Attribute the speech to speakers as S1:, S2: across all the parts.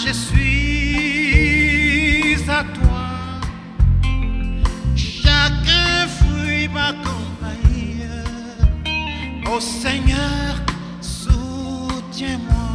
S1: je suis à toi. Chacun fruit m'accompagne. Ô Seigneur, soutiens-moi.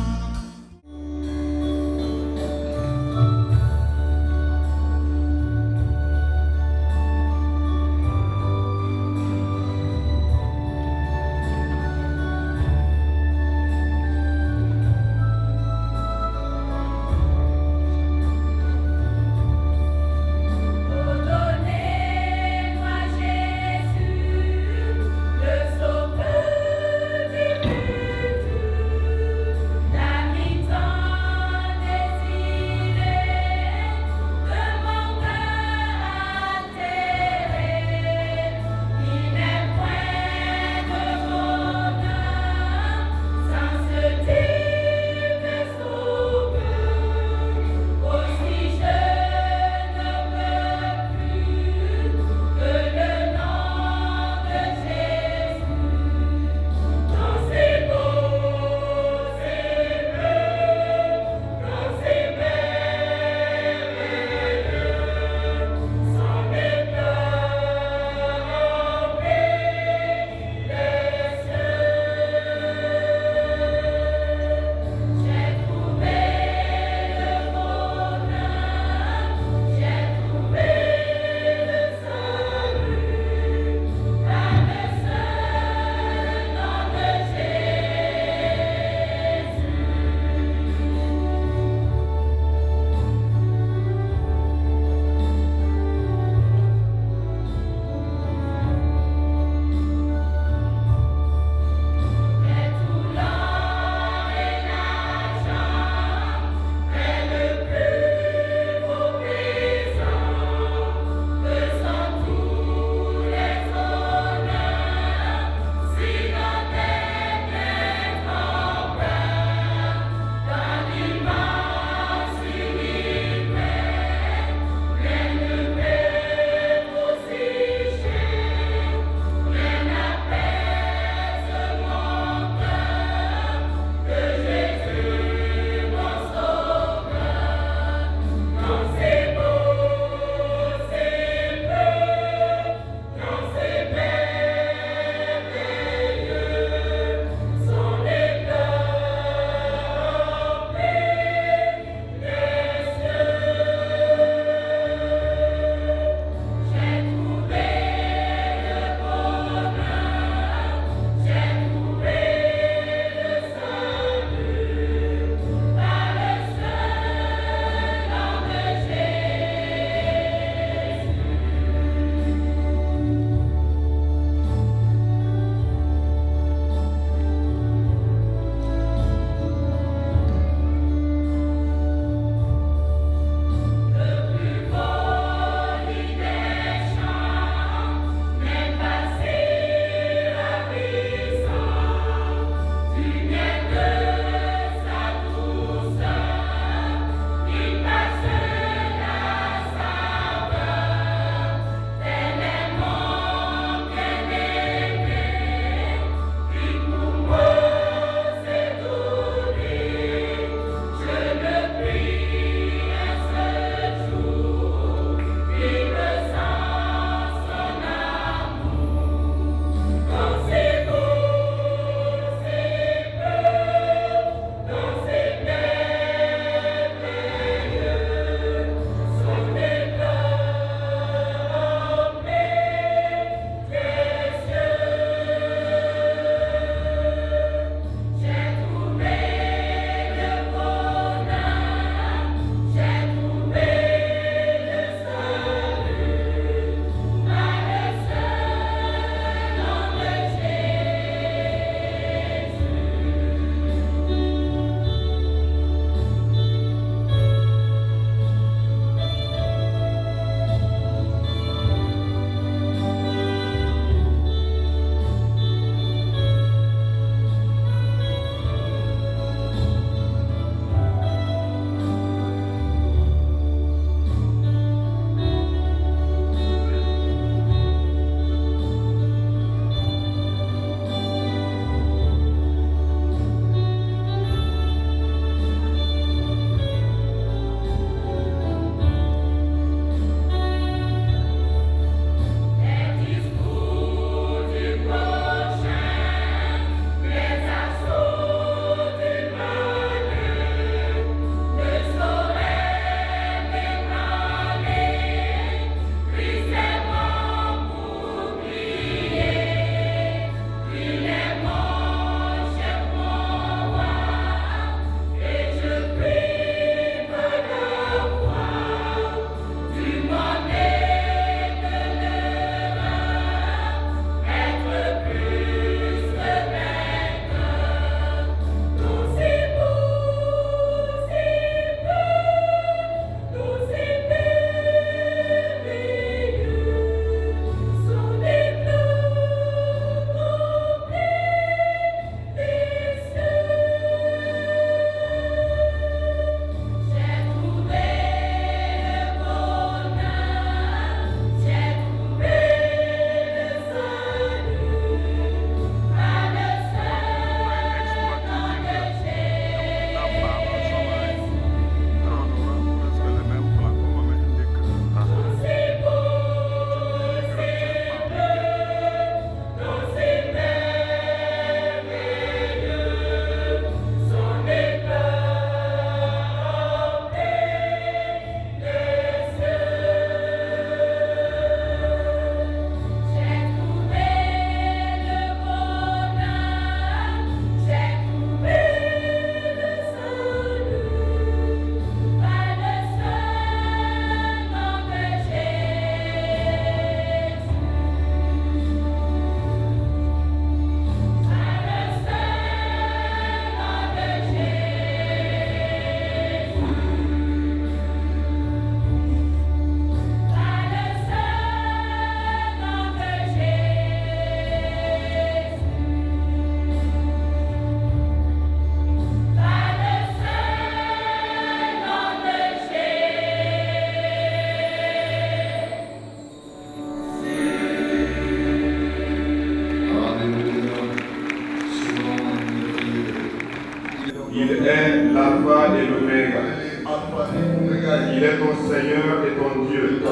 S2: Il est ton Seigneur et ton Dieu.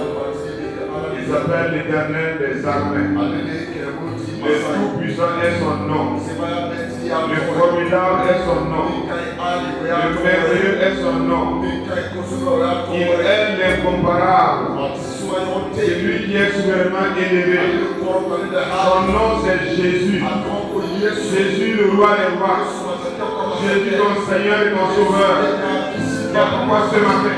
S2: Il s'appelle l'Éternel des armées. Le Tout-Puissant est son nom. Le formidable est son nom. Le merveilleux est son nom. Il est l'incomparable. C'est lui qui est sûrement élevé. Son nom c'est Jésus. Jésus le roi des rois. Jésus ton Seigneur et ton Sauveur. C'est pourquoi ce matin,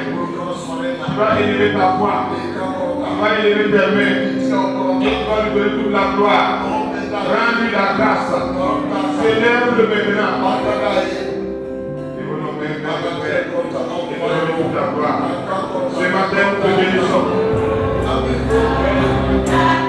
S2: tu vas élever ta voix. Tu vas élever tes mains. Et tu vas lui donner toute la gloire. Rends-lui la grâce. Célèbre-le maintenant. Et vous nous mettez en paix. Et vous donnez toute la gloire. Ce matin, nous te bénissons. Amen.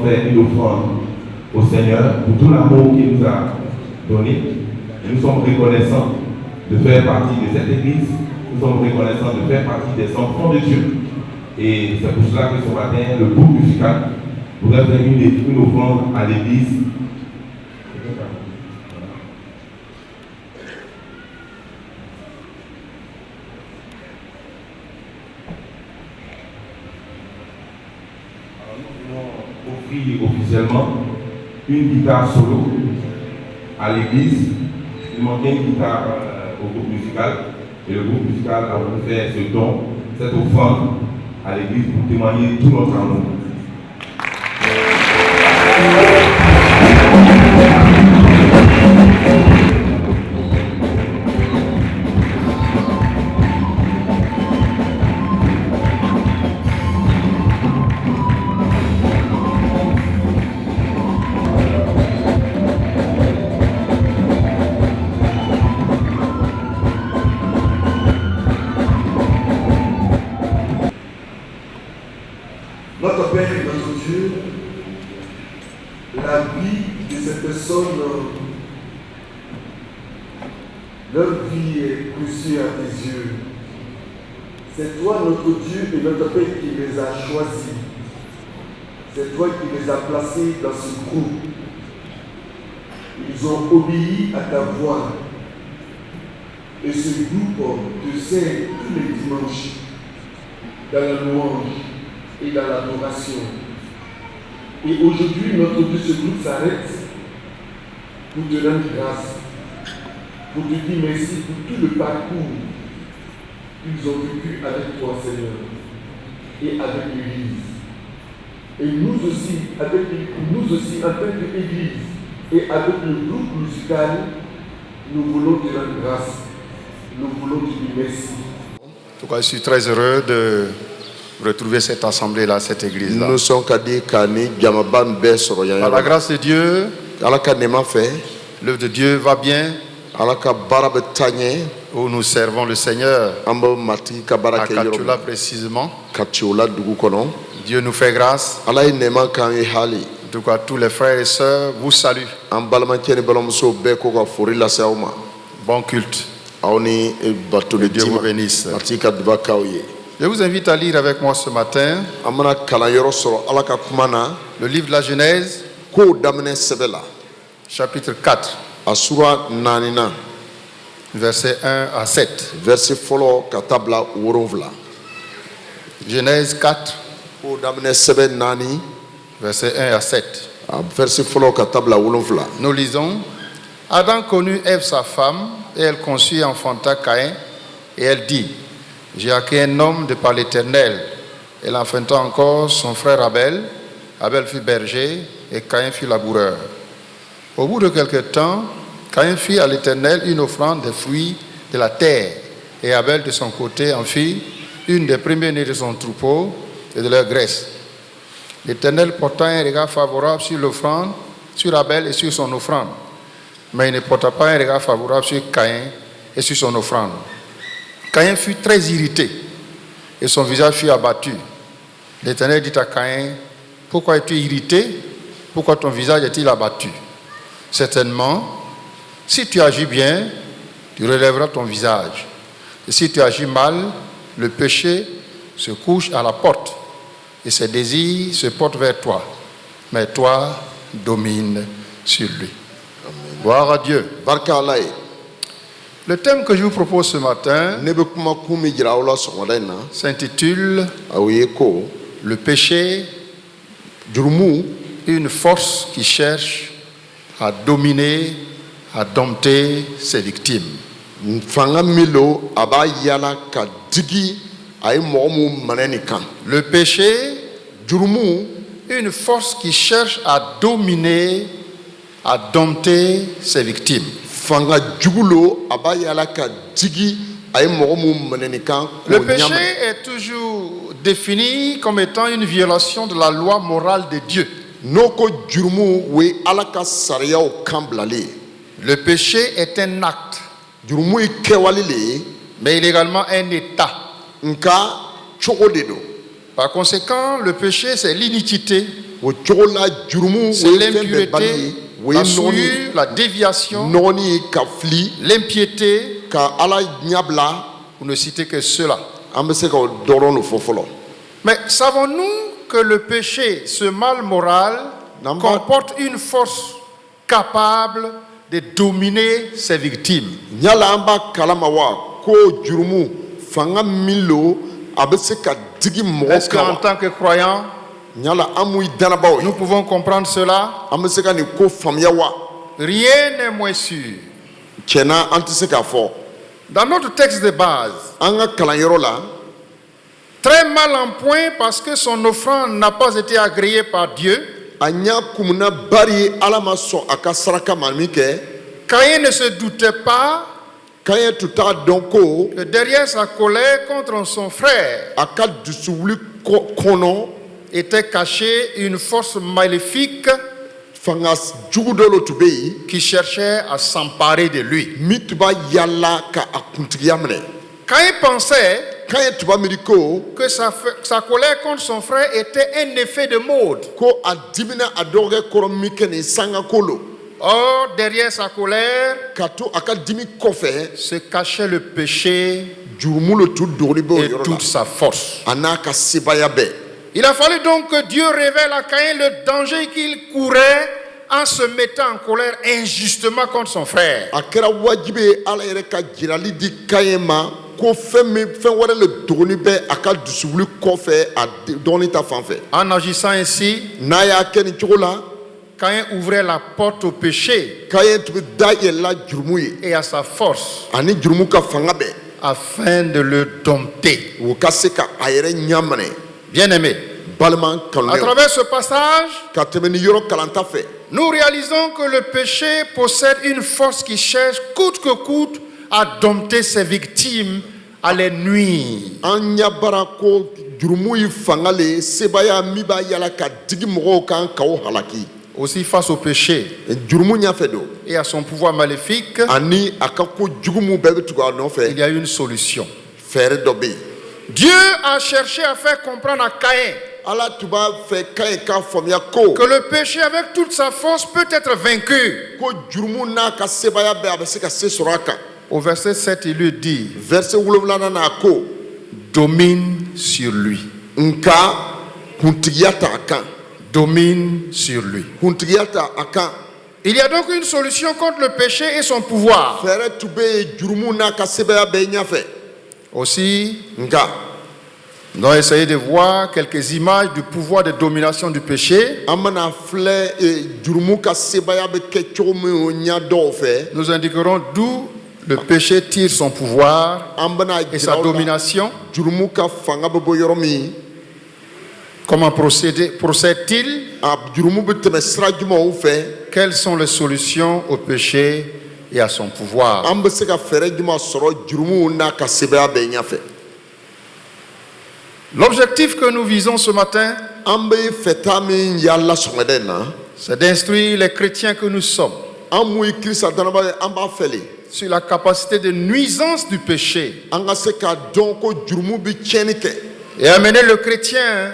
S3: faire une offrande au Seigneur pour tout l'amour qu'il nous a donné. Et nous sommes reconnaissants de faire partie de cette église. Nous sommes reconnaissants de faire partie des enfants de Dieu. Et c'est pour cela que ce matin, le groupe musical voudrait faire une offrande à l'église. Offrir officiellement une guitare solo à l'église. Il manquait une guitare au groupe musical et le groupe musical a voulu faire ce don, cette offrande à l'église pour témoigner tout notre amour.
S4: Notre Père et notre Dieu, la vie de ces personnes, leur vie est précieuse à tes yeux. C'est toi, notre Dieu et notre Père, qui les a choisis. C'est toi qui les as placés dans ce groupe. Ils ont obéi à ta voix. Et ce groupe te sert tous les dimanches dans la louange et dans l'adoration. Et aujourd'hui, notre Dieu, ce groupe s'arrête pour te rendre grâce, pour te dire merci pour tout le parcours qu'ils ont vécu avec toi, Seigneur, et avec l'Église. Et nous aussi, en tant qu'Église et avec le groupe musical, nous voulons te rendre grâce. Nous voulons te dire merci.
S1: En tout cas, je suis très heureux de retrouver cette assemblée-là, cette église-là.
S4: Nous sommes
S1: Par la grâce de Dieu,
S4: l'œuvre
S1: de Dieu va bien, où nous servons le Seigneur. À Katiola précisément. Dieu nous fait grâce. En tout cas, tous les frères et sœurs vous saluent. Bon culte. Que Dieu vous bénisse. Je vous invite à lire avec moi ce matin le livre de la Genèse, chapitre 4, versets 1 à 7. Genèse 4, versets 1 à 7. Nous lisons: Adam connut Ève sa femme, et elle conçut et enfanta Caïn, et elle dit: J'ai acquis un homme de par l'Éternel. Elle enfanta encore son frère Abel. Abel fut berger et Caïn fut laboureur. Au bout de quelque temps, Caïn fit à l'Éternel une offrande des fruits de la terre, et Abel de son côté en fit une des premiers-nés de son troupeau et de leur graisse. L'Éternel porta un regard favorable sur l'offrande, sur Abel et sur son offrande, mais il ne porta pas un regard favorable sur Caïn et sur son offrande. Caïn fut très irrité et son visage fut abattu. L'Éternel dit à Caïn: Pourquoi es-tu irrité? Pourquoi ton visage est-il abattu? Certainement, si tu agis bien, tu relèveras ton visage. Et si tu agis mal, le péché se couche à la porte et ses désirs se portent vers toi. Mais toi, domine sur lui. Amen. Gloire à Dieu. Le thème que je vous propose ce matin s'intitule Le péché, une force qui cherche à dominer, à dompter ses victimes. Le péché, une force qui cherche à dominer, à dompter ses victimes. Le péché est toujours défini comme étant une violation de la loi morale de Dieu. Le péché est un acte, mais il est également un état. Par conséquent, le péché, c'est l'iniquité,
S4: o cogo la jurumu
S1: c'est
S4: o ye fɛn bɛɛ bali
S1: l'impureté,
S4: ye o
S1: la
S4: ye
S1: souillure, la déviation,
S4: nɔgɔni ka fili
S1: l'impiété,
S4: ka ala ɲabila
S1: pour ne citer que cela.
S4: an bɛ se ka o dɔrɔn de fɔ fɔlɔ.
S1: Mais savons-nous que le péché, ce mal moral, comporte une force capable de dominer ses victimes?
S4: Yala an b'a kalama wa ko jurumu fanga min lo a bɛ se ka digi mɔgɔ
S1: Est-ce
S4: kan
S1: qu'en
S4: wa?
S1: tant que croyants,
S4: Yala an m'u danabaw ye
S1: nous pouvons comprendre cela?
S4: an bɛ se ka nin ko faamuya wa?
S1: Rien n'est moins sûr.
S4: Tiɲɛ na an tɛ se k'a fɔ.
S1: Dans notre texte de base,
S4: An ka kalanyɔrɔ la
S1: très mal en point parce que son offrande n'a pas été agréée par Dieu,
S4: a ɲa kumuna bari ala ma sɔn a ka saraka ma min kɛ
S1: Caïn ne se doutait pas
S4: kan ye tun t'a dɔn ko
S1: que derrière sa colère contre son frère
S4: a ka dusuwuli kɔnɔ
S1: était cachée une force maléfique
S4: fanga jugu dɔ lo tun bɛ yen
S1: qui cherchait à s'emparer de lui.
S4: min tun b'a yala ka a kuntigiya minɛ.
S1: Caïn pensait
S4: kan ye tun b'a miiri ko
S1: que sa colère contre son frère était un effet de mode.
S4: ko a dimina a dɔgɔkɛ kɔrɔ min kɛ nin sangako lo
S1: Or, derrière sa colère
S4: ka to a ka dimi kɔfɛ
S1: se cachait le péché
S4: jurumu lo tun dogoni bɛ o
S1: et
S4: yɔrɔ
S1: toute
S4: la
S1: sa force.
S4: a n'a ka sebaya bɛɛ.
S1: Il a fallu donc que Dieu révèle à Caïn le danger qu'il courait en se mettant en colère injustement contre son frère.
S4: A kɛra wajibi ye ala yɛrɛ ka jirali di kan ye ma ko fɛn wɛrɛ le dogoni bɛ a ka dusuwuli kɔfɛ a dɔgɔnin ta fan fɛ.
S1: En agissant ainsi,
S4: N'a y'a kɛ nin cogo la
S1: Caïn ouvrait la porte au péché
S4: kan ye tun bɛ da yɛlɛla jurumu ye
S1: et à sa force
S4: ani jurumu ka fanga bɛɛ
S1: afin de le dompter.
S4: o ka se ka a yɛrɛ ɲaminɛ.
S1: Bien-aimés,
S4: Balima
S1: à
S4: kanulenw
S1: travers ce passage,
S4: ka tɛmɛ ni yɔrɔ kalanta fɛ
S1: nous réalisons que le péché possède une force qui cherche coûte que coûte à dompter ses victimes, à les nuire.
S4: an ɲabara ko jurumu ye fanga le ye sebaya min b'a yala ka digi mɔgɔw kan k'aw halaki.
S1: Aussi face au péché
S4: Jurumu ɲafɛ don
S1: et à son pouvoir maléfique,
S4: ani a ka ko jugu min bɛɛ bɛ tugu a
S1: il
S4: nɔfɛ
S1: y a une solution.
S4: fɛɛrɛ dɔ bɛ yen.
S1: Dieu a cherché à faire comprendre à Caïn
S4: Ala tun b'a fɛ kan ye k'a faamuya ko
S1: que le péché avec toute sa force peut être vaincu.
S4: ko jurumu n'a ka sebaya bɛɛ a bɛ se ka se sɔrɔ a kan.
S1: Au verset 7, il lui dit,
S4: Verset 7 na a ko
S1: domine sur lui.
S4: nka kuntigiya ta a kan
S1: Domine sur lui.
S4: kuntigiya ta a kan.
S1: Il y a donc une solution contre le péché et son pouvoir.
S4: Fɛɛrɛ tun bɛ yen jurumu n'a ka sebaya bɛɛ ɲɛfɛ
S1: Aussi,
S4: nka
S1: nous allons essayer de voir quelques images du pouvoir de domination du péché.
S4: an bɛna filɛ jurumu ka sebaya bɛ kɛ cogo min o ɲɛ dɔw fɛ
S1: Nous indiquerons d'où le péché tire son pouvoir
S4: an bɛna
S1: et sa
S4: jira aw la
S1: domination.
S4: jurumu ka fanga bɛ bɔ yɔrɔ min
S1: Comment procède-t-il?
S4: a jurumu bɛ tɛmɛ sira jumɛnw fɛ
S1: Quelles sont les solutions au péché et à son pouvoir?
S4: an bɛ se ka fɛɛrɛ jumɛn sɔrɔ jurumu n'a ka sebaya bɛɛ ɲɛfɛ.
S1: L'objectif que nous visons ce matin,
S4: An bɛ fɛta min yala sɔgɔmada in na
S1: c'est d'instruire les chrétiens que nous sommes
S4: an mun ye kirisa danaba ye an b'a fɛ le
S1: sur la capacité de nuisance du péché
S4: an ka se k'a dɔn ko jurumu bɛ tiɲɛni kɛ
S1: et amener le chrétien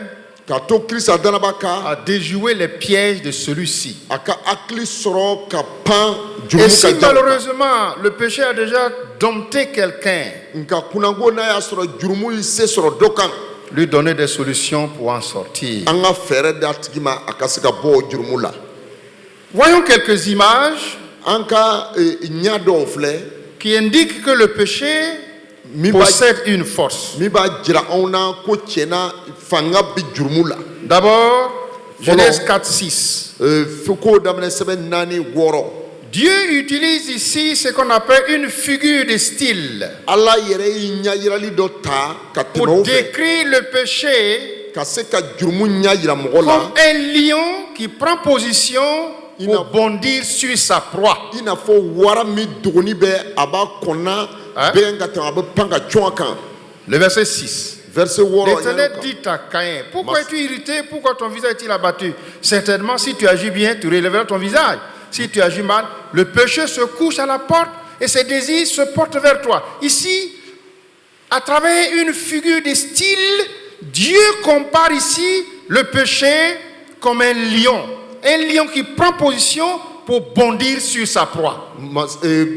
S4: k'a to kirisa danaba kan
S1: à déjouer les pièges de celui-ci.
S4: a ka hakili sɔrɔ ka pan
S1: Et
S4: jurumu
S1: si
S4: ka jaw kan.
S1: malheureusement le péché a déjà dompté quelqu'un,
S4: nka kunnanko n'a y'a sɔrɔ jurumu ye se sɔrɔ dɔ kan
S1: lui donner des solutions pour en sortir.
S4: an ka fɛɛrɛ d'a tigi ma a ka se ka bɔ o jurumu la.
S1: Voyons quelques images
S4: An ka ɲa dɔw filɛ
S1: qui indiquent que le péché
S4: min b'a
S1: possède une force.
S4: jira anw na ko tiɲɛna fanga bɛ jurumu la.
S1: D'abord, Genèse 4:6.
S4: Fo k'o daminɛ sɛbɛn 4-6.
S1: Dieu utilise ici ce qu'on appelle une figure de style
S4: Ala yɛrɛ ye ɲa yirali dɔ ta ka tɛmɛ
S1: pour
S4: o fɛ
S1: décrire le péché
S4: ka se ka jurumu ɲa yira mɔgɔ la
S1: comme un lion qui prend position pour bondir sur sa proie.
S4: i n'a fɔ wara min dogoni bɛ a b'a kɔnɔna
S1: Hein?
S4: bɛn ka tɛmɛ a bɛ pan ka cɔn a kan.
S1: Le verset 6.
S4: Verset 6
S1: L'Éternel dit à Caïn, pourquoi es-tu irrité? Pourquoi ton visage est-il abattu? Certainement, si tu agis bien, tu relèveras ton visage. Si tu agis mal, le péché se couche à la porte et ses désirs se portent vers toi. Ici, à travers une figure de style, Dieu compare ici le péché comme un lion qui prend position pour bondir sur sa proie.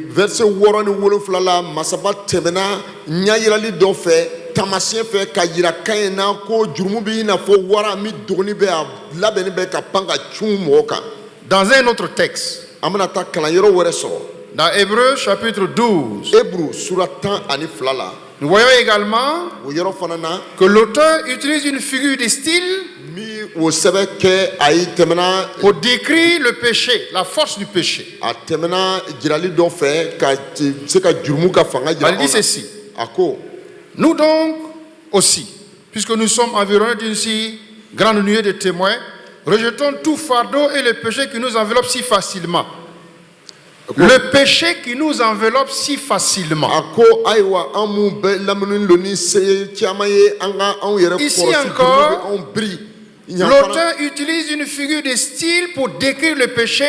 S4: Verset 8 ni 7 la masaba tɛmɛna ɲayirali dɔ fɛ tamasiyɛn fɛ ka yira kan na ko jurumu bi na fɔ wara mi dogoni bɛ a labɛnni bɛ ka pan ka cun mɔgɔ kan.
S1: Dans un autre texte,
S4: an bɛna taa kalanyɔrɔ wɛrɛ sɔrɔ.
S1: dans Hébreux chapitre 12,
S4: Hébreux sura 10 la.
S1: nous voyons également
S4: O yɔrɔ fana na
S1: que l'auteur utilise une figure de style
S4: mi o sɛbɛn kɛ a yi tɛmɛna
S1: pour décrire le péché, la force du péché.
S4: a tɛmɛna jirali dɔ fɛ ka se ka jurumu ka fanga jira
S1: Il dit
S4: anw na.
S1: ceci:
S4: A ko
S1: nous donc aussi, puisque nous sommes environnés d'une si grande nuée de témoins, rejetons tout fardeau et le péché qui nous enveloppe si facilement. Le péché qui nous enveloppe si facilement.
S4: a ko ayiwa an mun bɛ lamɛnni lo ni se caman ye an ka anw yɛrɛ
S1: Ici
S4: kɔlɔsi
S1: encore,
S4: jurumu bɛ anw biri. Yan fana-
S1: L'auteur utilise une figure de style pour décrire le péché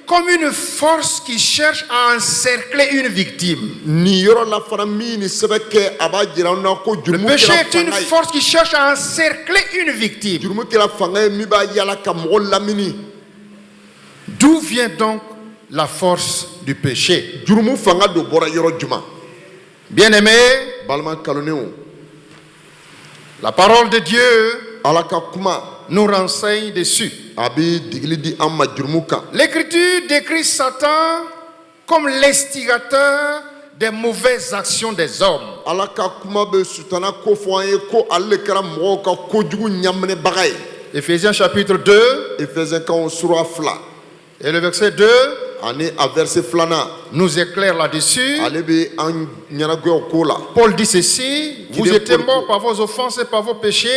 S1: comme une force qui cherche à encercler une victime.
S4: nin yɔrɔ la fana min ni sɛbɛn kɛ a b'a jira an na ko
S1: Le
S4: jurumu
S1: péché
S4: kɛra
S1: est une
S4: fanga ye.
S1: force qui cherche à encercler une victime.
S4: Jurumu kɛra fanga ye min b'a yala ka mɔgɔ lamini.
S1: D'où vient donc la force du péché?
S4: Jurumu fanga dɔ bɔra yɔrɔ juma.
S1: Bien-aimés,
S4: Balima kalonenw,
S1: la parole de Dieu
S4: Ala ka kuma
S1: nous renseigne dessus.
S4: a bɛ digili di an ma jurumu kan.
S1: L'Écriture décrit Satan comme l'instigateur des mauvaises actions des hommes.
S4: Ala ka kuma bɛ sutana ko fɔ an ye ko ale de kɛra mɔgɔw ka kojugu ɲaminɛbaga ye.
S1: Éphésiens chapitre 2
S4: Efɛsɛnkanw sura 2
S1: et le verset 2
S4: ani a verset 2
S1: nous éclaire là-dessus.
S4: ale bɛ an ɲɛnagɛw ko la.
S1: Paul dit ceci: vous
S4: Qu'il est
S1: étiez
S4: pour-
S1: morts par vos offenses et par vos péchés,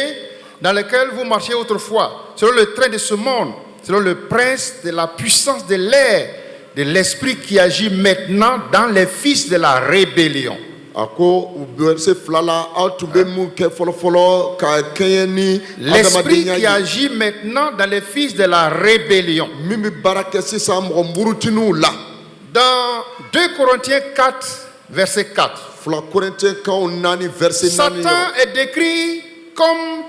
S1: dans lesquels vous marchiez autrefois, selon le train de ce monde, selon le prince de la puissance de l'air, de l'esprit qui agit maintenant dans les fils de la rébellion.
S4: A ko verset 2 la aw tun bɛ mun kɛ fɔlɔfɔlɔ ka kɛɲɛ ni
S1: L'esprit
S4: adamadenya
S1: qui
S4: ye
S1: agit maintenant dans les fils de la rébellion.
S4: min bɛ baara kɛ sisan mɔgɔ murutininw la.
S1: Dans 2 Corinthiens 4, verset 4,
S4: 2 Korintiyɛnkanw 4 verset 4
S1: Satan
S4: yɔrɔ.
S1: est décrit comme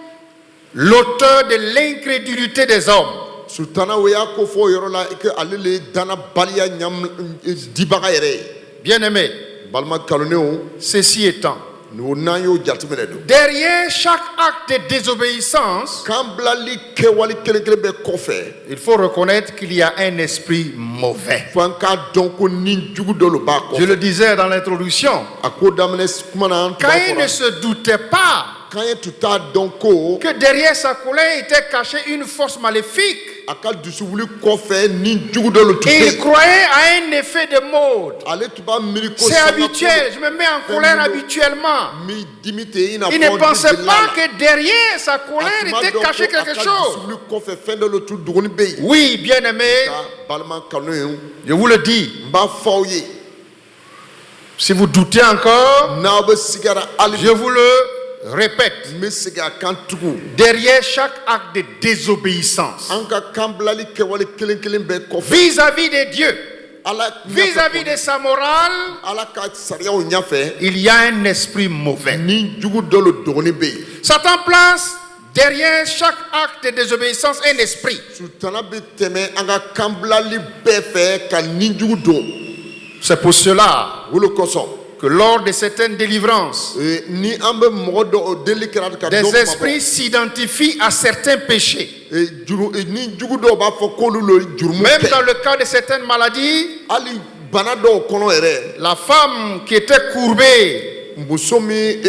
S1: l'auteur de l'incrédulité des hommes.
S4: Sutana o y'a ko fɔ o yɔrɔ la que ale le ye danabaliya dibaga yɛrɛ ye.
S1: Bien-aimés,
S4: Balima kalonenw,
S1: ceci étant,
S4: o n'an y'o jateminɛ don.
S1: derrière chaque acte de désobéissance,
S4: Kan bilali kɛwale kelen kelen bɛ kɔfɛ,
S1: il faut reconnaître qu'il y a un esprit mauvais.
S4: fo an k'a dɔn ko ni jugu dɔ lo b'a
S1: Je
S4: kɔfɛ.
S1: le disais dans l'introduction,
S4: A ko daminɛ kuma na an tun b'a
S1: Caïn ne
S4: fɔra,
S1: se doutait pas
S4: Kan ye tun t'a dɔn ko
S1: que derrière sa colère était cachée une force maléfique.
S4: a ka dusukuli kɔfɛ ni jugu dɔ lo tun
S1: Et
S4: tɛ
S1: il
S4: yen.
S1: croyait à un effet de mode.
S4: Ale tun b'a miiri ko
S1: C'est
S4: sanga
S1: habituel, je me mets en colère habituellement.
S4: mi dimi tɛ i n'a
S1: Il ne
S4: fɔ
S1: pensait
S4: delila
S1: pas
S4: la.
S1: que derrière sa
S4: A
S1: colère
S4: tun b'a
S1: était
S4: dɔn
S1: caché
S4: ko a
S1: quelque
S4: ka
S1: chose.
S4: dusukuli kɔfɛ fɛn dɔ lo tun dogoni bɛ yen.
S1: Oui, bien-aimés,
S4: Ka balima kalonenw,
S1: je vous le dis,
S4: n b'a fɔ aw ye,
S1: si vous doutez encore,
S4: n'aw bɛ sigara hali
S1: je vous le répète,
S4: n bɛ segin a kan tugun.
S1: derrière chaque acte de désobéissance
S4: An ka kan bilali kɛwale kelen kelen bɛɛ kɔfɛ,
S1: vis-à-vis de Dieu,
S4: Ala
S1: vis-à-vis de sa morale,
S4: Ala ka sariyaw ɲɛfɛ,
S1: il y a un esprit mauvais.
S4: ni jugu dɔ lo dogoni bɛ yen.
S1: Satan place derrière chaque acte de désobéissance un esprit.
S4: Sutana bɛ tɛmɛ an ka kan bilali bɛɛ fɛ ka ni jugu don.
S1: C'est pour cela
S4: O le kosɔn,
S1: que lors de certaines délivrances,
S4: ni an bɛ mɔgɔ dɔ o deli kɛra ka dɔ
S1: des
S4: kuma
S1: esprits s'identifient à certains péchés.
S4: bɔ, ni jugu dɔw b'a fɔ k'olu lo jurumu
S1: Même
S4: kɛ.
S1: dans le cas de certaines maladies,
S4: Hali bana dɔw kɔnɔ yɛrɛ,
S1: la femme qui était courbée
S4: muso min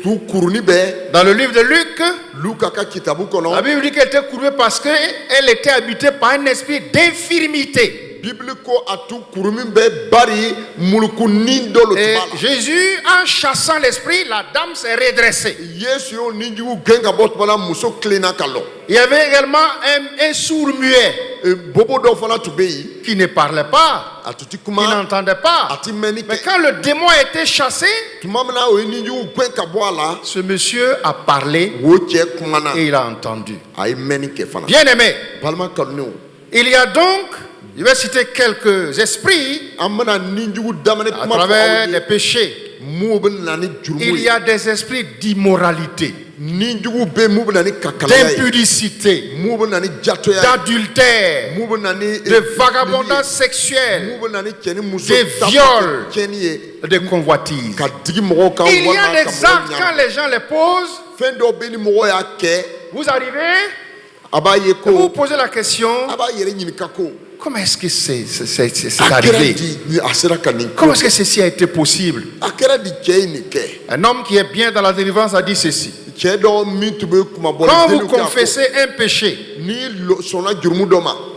S4: tu kuruni bɛ
S1: dans le livre de Luc,
S4: Luka ka kitabu
S1: la
S4: kɔnɔ,
S1: Bible dit qu'elle était courbée parce qu'elle était habitée par un esprit d'infirmité.
S4: Bibili ko a tu kurumi bɛ bari mulukunin dɔ lo
S1: Et
S4: tun b'a la.
S1: Jésus, en chassant l'esprit, la dame s'est redressée.
S4: Yesu y'o ni jugu gɛn ka bɔ tuma la, muso tilenna ka lɔ.
S1: Il y avait également un sourd-muet
S4: Bobo dɔw fana tun bɛ yen,
S1: qui ne parlait pas,
S4: a tun ti
S1: qui
S4: kuma,
S1: n'entendait
S4: a
S1: pas.
S4: ti mɛnni
S1: Mais
S4: kɛ.
S1: quand le démon a été chassé,
S4: Tuma min na o ye ni jugu gɛn ka bɔ a la,
S1: ce monsieur a parlé
S4: o cɛ kumana,
S1: et il a entendu.
S4: a ye mɛnni kɛ fana.
S1: Bien-aimé,
S4: Balima kalonenw,
S1: il y a donc, je vais citer quelques esprits
S4: an bɛna ni jugu daminɛ
S1: à
S4: kuma fɔ
S1: travers
S4: aw
S1: les
S4: ye,
S1: péchés.
S4: mun bɛ na ni jurumu
S1: Il y
S4: ye.
S1: a des esprits d'immoralité. d'impudicité, d'adultère, de vagabondage sexuel, de viol, de convoitise. Il y a des actes quand les gens les posent. Vous arrivez, vous vous posez la question, comment est-ce que c'est arrivé? Comment est-ce que ceci a été possible? Un homme qui est bien dans la délivrance a dit ceci. Quand vous confessez un péché,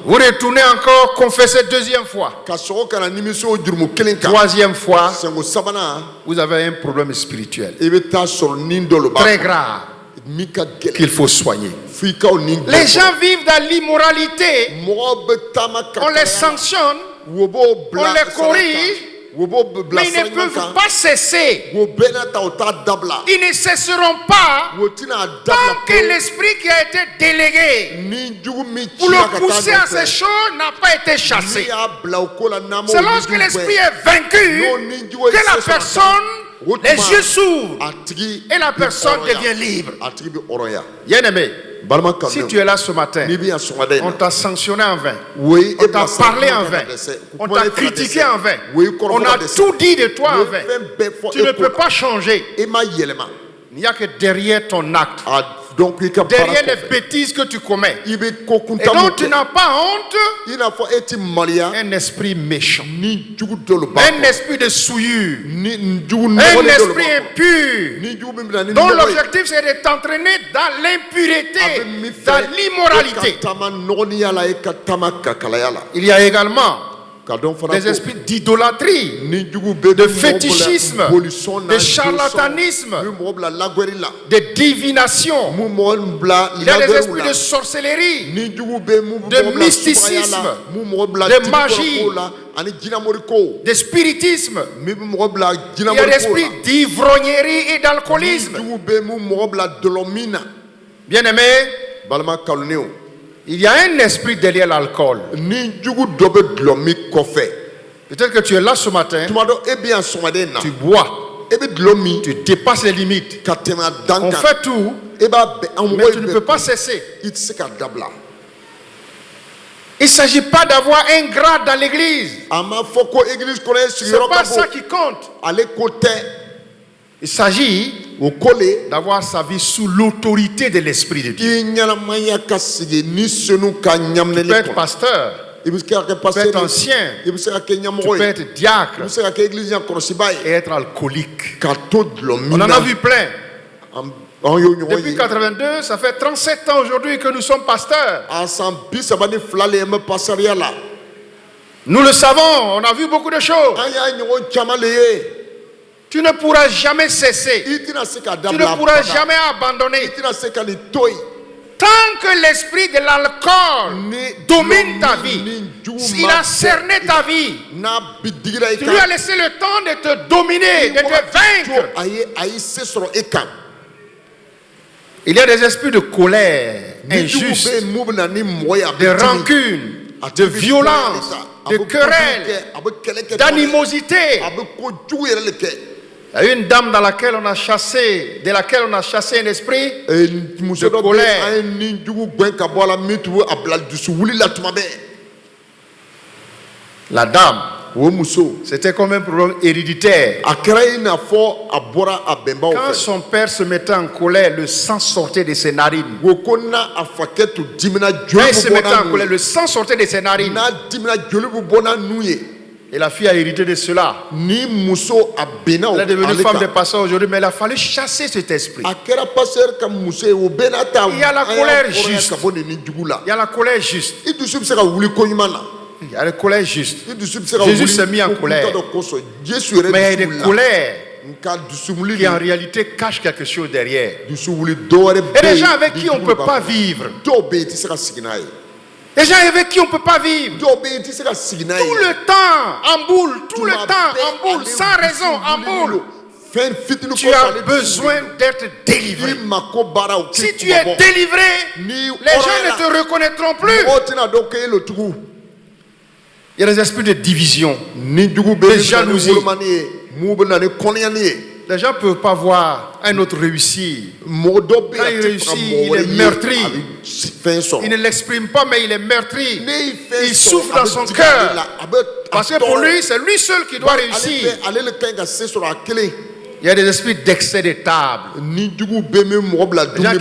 S1: vous retournez encore confesser deuxième fois. Troisième fois, vous avez un problème spirituel très grave qu'il faut soigner. Les gens vivent dans l'immoralité, on les sanctionne, on les corrige, mais ils ne peuvent pas cesser. Ils ne cesseront pas tant que l'esprit qui a été délégué pour le pousser à ces choses n'a pas été chassé. C'est lorsque l'esprit est vaincu que la personne, les yeux s'ouvrent et la personne devient libre. Bien-aimé, si tu es là ce matin, on t'a sanctionné en vain, on t'a parlé en vain, on t'a critiqué en vain, on a tout dit de toi en vain, tu ne peux pas changer. Il n'y a que derrière ton acte, derrière les bêtises que tu commets, et donc tu n'as pas honte, un esprit méchant, un esprit de souillure, un esprit impur, dont l'objectif c'est de t'entraîner dans l'impureté, dans l'immoralité. Il y a également des esprits d'idolâtrie, de fétichisme, de charlatanisme, de divination. Il y a des esprits de sorcellerie, de mysticisme, de magie, de spiritisme. Il y a des esprits d'ivrognerie et d'alcoolisme. Bien-aimé, il y a un esprit derrière l'alcool. Peut-être que tu es là ce matin, tu bois, tu dépasses les limites. On fait tout, mais tu ne peux pas cesser. Il ne s'agit pas d'avoir un grade dans l'église. Ce n'est pas ça qui compte. Il s'agit d'avoir sa vie sous l'autorité de l'Esprit de Dieu. Tu peux être pasteur, tu peux être ancien, tu peux être diacre et être alcoolique. On en a vu plein. Depuis 82, ça fait 37 ans aujourd'hui que nous sommes pasteurs. Nous le savons, on a vu beaucoup de choses. Tu ne pourras jamais cesser. Tu ne pourras jamais abandonner. Tant que l'esprit de l'alcool domine ta vie, il a cerné ta vie, tu lui as laissé le temps de te dominer, de te vaincre. Il y a des esprits de colère injuste, de rancune, de violence, de querelle, d'animosité. Il y a une dame de laquelle on a chassé un esprit de colère. La dame, c'était comme un problème héréditaire. Quand son père se mettait en colère, le sang sortait de ses narines. Quand il se mettait en colère, le sang sortait de ses narines. Et la fille a hérité de cela. Elle est devenue femme de pasteur aujourd'hui, mais il a fallu chasser cet esprit. Il y a la colère juste. Il y a la colère juste. Il y a la colère juste. Jésus s'est mis en colère. Mais il y a des colères qui en réalité cachent quelque chose derrière. Et des gens avec qui on ne peut pas vivre. Les gens avec qui on ne peut pas vivre. Tout le temps en boule, tout le temps en boule, sans raison, en boule. Tu as besoin d'être délivré. Si tu es délivré, les gens ne te reconnaîtront plus. Il y a des esprits de division, de jalousie, Les gens ne peuvent pas voir un autre réussir.
S4: Quand
S1: Quand il réussit, il est meurtri. Il ne l'exprime pas, mais il est meurtri. Il souffre dans son cœur. Parce que pour lui, c'est lui seul qui doit réussir. Il y a des esprits d'excès de table. Les gens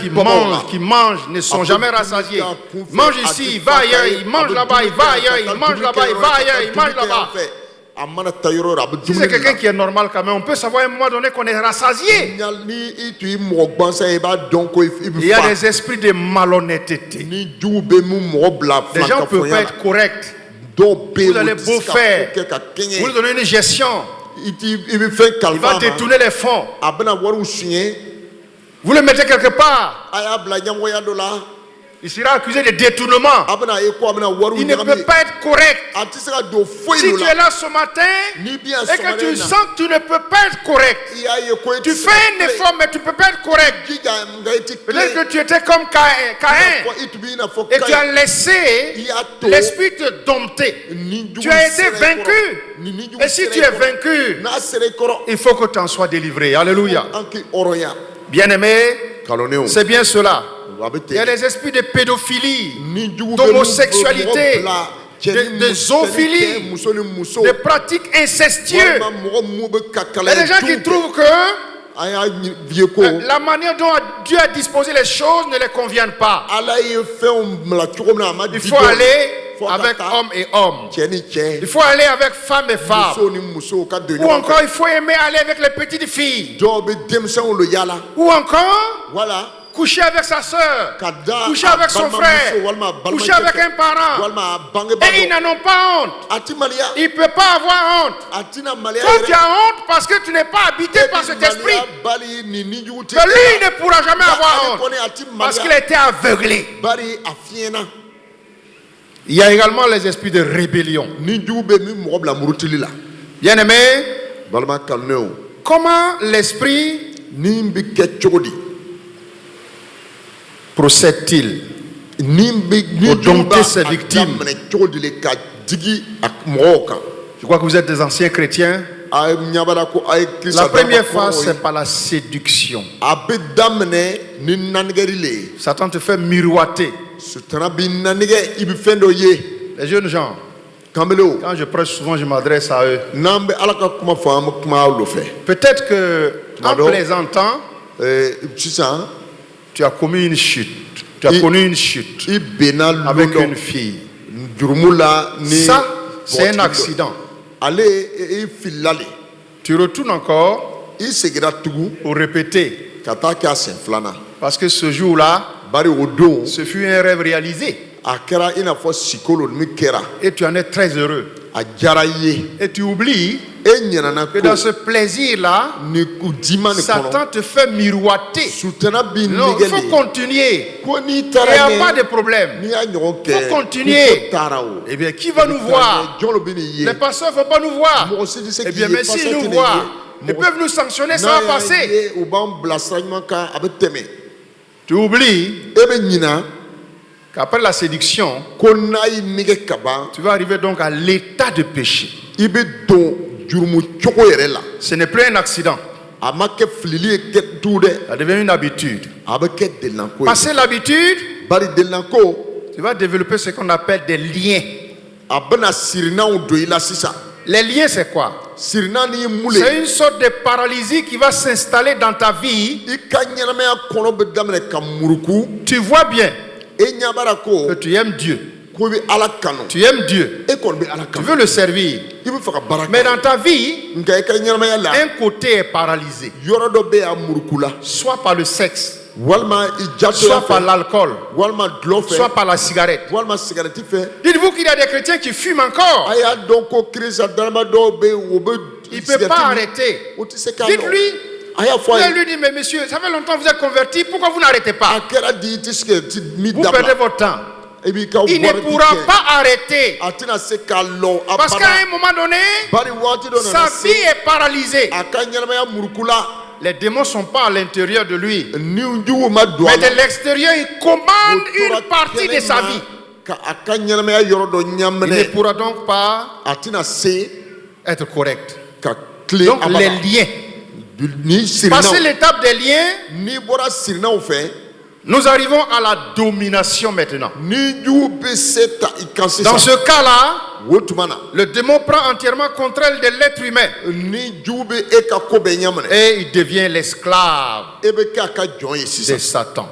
S1: qui mangent ne sont jamais rassasiés. Ils mangent ici, il va ailleurs, il mange là-bas, il va ailleurs, il mange là-bas, il va ailleurs, il mange là-bas. Si c'est quelqu'un qui est normal quand même, on peut savoir à un moment donné qu'on est rassasié. Il y a des esprits de malhonnêteté. Les gens ne peuvent pas être corrects. Vous allez beau faire, vous lui donnez une gestion, il va détourner les fonds. Vous le mettez quelque part, il sera accusé de détournement. Il ne peut pas être correct. Si tu es là ce matin et que tu sens que tu ne peux pas être correct, tu fais un effort mais tu ne peux pas être correct. Peut-être que tu étais comme Caïn et tu as laissé l'esprit te dompter. Tu as été vaincu. Et si tu es vaincu, il faut que tu en sois délivré. Alléluia. Bien-aimé, c'est bien cela. Il y a des esprits de pédophilie, d'homosexualité, de zoophilie, de pratiques incestueuses. Il y a des gens qui trouvent que la manière dont Dieu a disposé les choses ne les convient pas. Il faut aller avec homme et homme. Il faut aller avec femme et femme. Ou encore, il faut aimer aller avec les petites filles. Ou encore, coucher avec sa soeur, coucher avec son frère, coucher avec un parent. Et ils n'en ont pas honte. Il ne peut pas avoir honte. Toi, tu as honte parce que tu n'es pas habité par cet esprit. Mais lui, il ne pourra jamais avoir honte parce qu'il a été aveuglé. Il y a également les esprits de rébellion. Bien-aimé, comment l'esprit procède-t-il pour dompter ses victimes? Je crois que vous êtes des anciens chrétiens. La première phase, c'est par la séduction. Satan te fait miroiter. Les jeunes gens, quand je prêche souvent, je m'adresse à eux. Peut-être que en plaisantant, tu as commis une chute. Tu as connu une chute avec une fille. Ça, c'est un accident. Tu retournes encore pour répéter. Parce que ce jour-là, ce fut un rêve réalisé. Et tu en es très heureux. Et tu oublies que dans ce plaisir-là, Satan te fait miroiter. Non, il faut continuer. Il n'y a pas de problème. Il faut continuer. Eh bien, qui va nous voir? Les pasteurs ne vont pas nous voir. Eh bien, mais s'ils nous voient, ils peuvent nous sanctionner, ça va passer. Tu oublies qu'après la séduction, tu vas arriver donc à l'état de péché. Ce n'est plus un accident. Ça devient une habitude. Passer l'habitude, tu vas développer ce qu'on appelle des liens. Les liens, c'est quoi? C'est une sorte de paralysie qui va s'installer dans ta vie. Tu vois bien que tu aimes Dieu. Tu aimes Dieu. Tu veux le servir. Mais dans ta vie, un côté est paralysé. Soit par le sexe, soit par l'alcool, soit par la cigarette. Dites-vous qu'il y a des chrétiens qui fument encore. Il ne peut pas arrêter. Dites-lui. Vous lui dit, mais monsieur, ça fait longtemps que vous êtes converti, pourquoi vous n'arrêtez pas? Vous perdez votre temps. Il ne pourra pas arrêter. Parce qu'à un moment donné, sa vie est paralysée. Les démons ne sont pas à l'intérieur de lui. Mais de l'extérieur, ils commandent une partie de sa vie. Il ne pourra donc pas être correct. Donc les liens Passer l'étape des liens, nous arrivons à la domination maintenant. Dans ce cas-là, le démon prend entièrement contrôle de l'être humain et il devient l'esclave de Satan.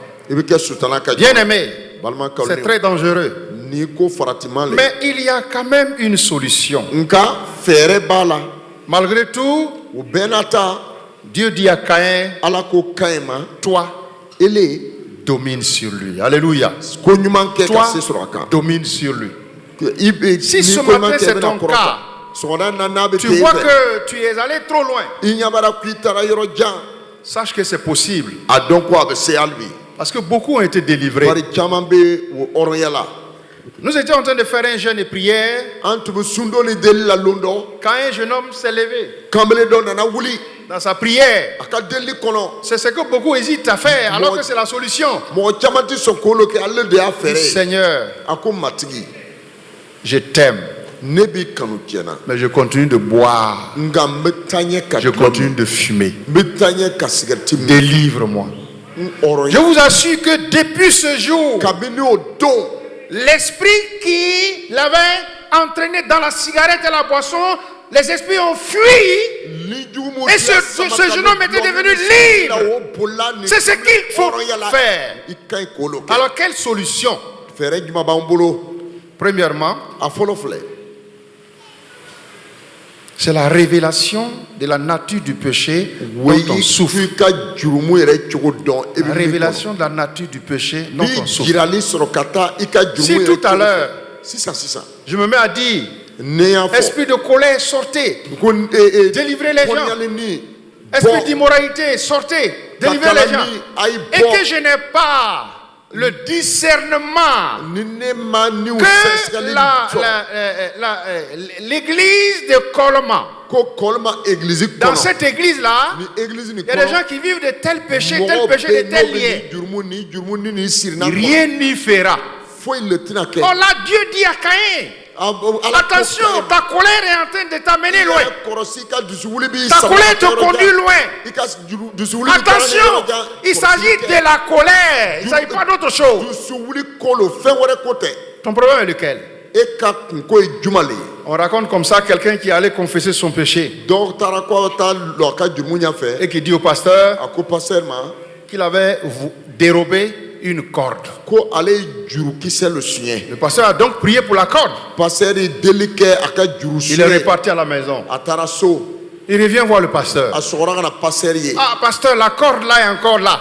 S1: Bien aimé, c'est très dangereux. Mais il y a quand même une solution. Malgré tout, Dieu dit à Caïn, toi, domine sur lui. Alléluia. Toi, domine sur lui. Si ce matin c'est ton cas, tu vois que tu es allé trop loin, sache que c'est possible. Parce que beaucoup ont été délivrés. Nous étions en train de faire un jeûne et prière quand un jeune homme s'est levé dans sa prière. C'est ce que beaucoup hésitent à faire alors que c'est la solution. Seigneur, je t'aime, mais je continue de boire, je continue de fumer. Délivre-moi. Je vous assure que depuis ce jour, l'esprit qui l'avait entraîné dans la cigarette et la boisson, les esprits ont fui et ce jeune homme était devenu libre. C'est ce qu'il faut faire. Alors quelle solution? Premièrement, c'est la révélation de la nature du péché dont on souffre. La révélation de la nature du péché dont on souffre. Si tout à l'heure, je me mets à dire, esprit de colère, sortez, délivrez les gens. Esprit d'immoralité, sortez, délivrez les gens. Et que je n'ai pas le discernement que l'église de Colma, dans cette église-là, il y a des gens qui vivent de tels péchés, de tels liens. Rien n'y fera. Oh là, Dieu dit à Caïn, attention, ta colère est en train de t'amener loin. Ta colère te conduit loin. Attention, il s'agit de la colère. Il ne s'agit pas d'autre chose. Ton problème est lequel? On raconte comme ça quelqu'un qui allait confesser son péché et qui dit au pasteur qu'il avait dérobé une corde. Le pasteur a donc prié pour la corde. Il est reparti à la maison. Il revient voir le pasteur. Ah, pasteur, la corde là est encore là.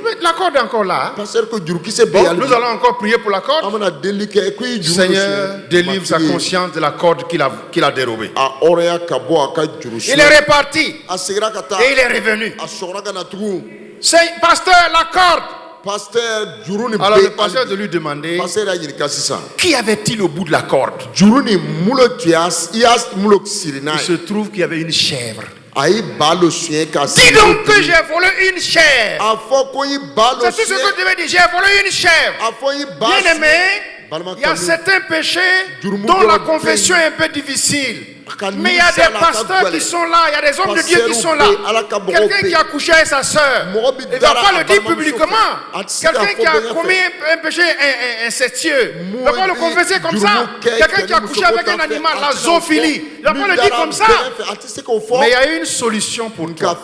S1: Mais la corde est encore là. Bon, nous allons encore prier pour la corde. Seigneur, délivre sa conscience de la corde qu'il a dérobée. Il est reparti. Et il est revenu. Pasteur, la corde. Alors le pasteur de lui demander, qui avait-il au bout de la corde? Il se trouve qu'il y avait une chèvre. Dis donc que j'ai volé une chèvre. C'est tout ce que je devais dire. J'ai volé une chèvre. Bien aimé, il y a certains péchés dont la confession est un peu difficile. Mais il y a des pasteurs qui sont là, il y a des hommes de Dieu qui sont là. Quelqu'un qui a couché avec sa soeur, il ne va pas le dire publiquement. Quelqu'un qui a commis un péché incestueux, il ne va pas le confesser comme ça. Quelqu'un qui a couché avec un animal, la zoophilie, il ne va pas le dire comme ça. Mais il y a une solution pour toi.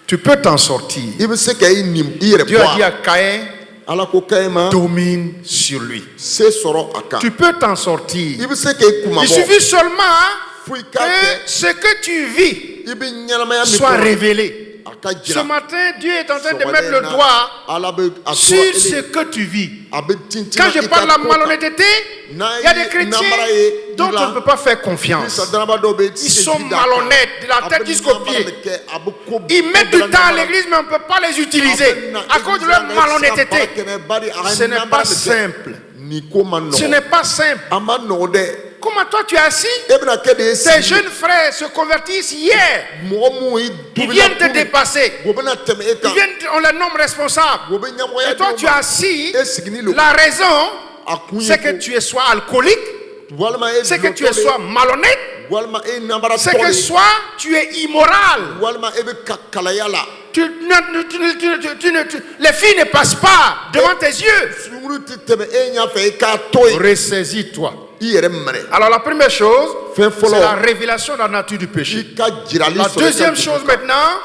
S1: Tu peux t'en sortir. Dieu a dit à Caïn, domine sur lui. Tu peux t'en sortir. Il suffit seulement que ce que tu vis soit révélé. Ce matin, Dieu est en train de mettre le doigt sur ce que tu vis. Quand je parle de la malhonnêteté, il y a des chrétiens dont on ne peut pas faire confiance. Ils sont malhonnêtes de la tête jusqu'aux pieds. Ils mettent du temps à l'église, mais on ne peut pas les utiliser à cause de leur malhonnêteté. Ce n'est pas simple. Ce n'est pas simple. Comment toi tu es assis? Tes jeunes frères se convertissent hier. Ils viennent te dépasser. On les nomme responsables. Et toi tu es assis. La raison, c'est que tu es soit alcoolique, c'est que tu es soit malhonnête, c'est que soit tu es immoral. Les filles ne passent pas devant tes yeux. Ressaisis-toi. Alors la première chose, c'est la révélation de la nature du péché. La deuxième chose maintenant,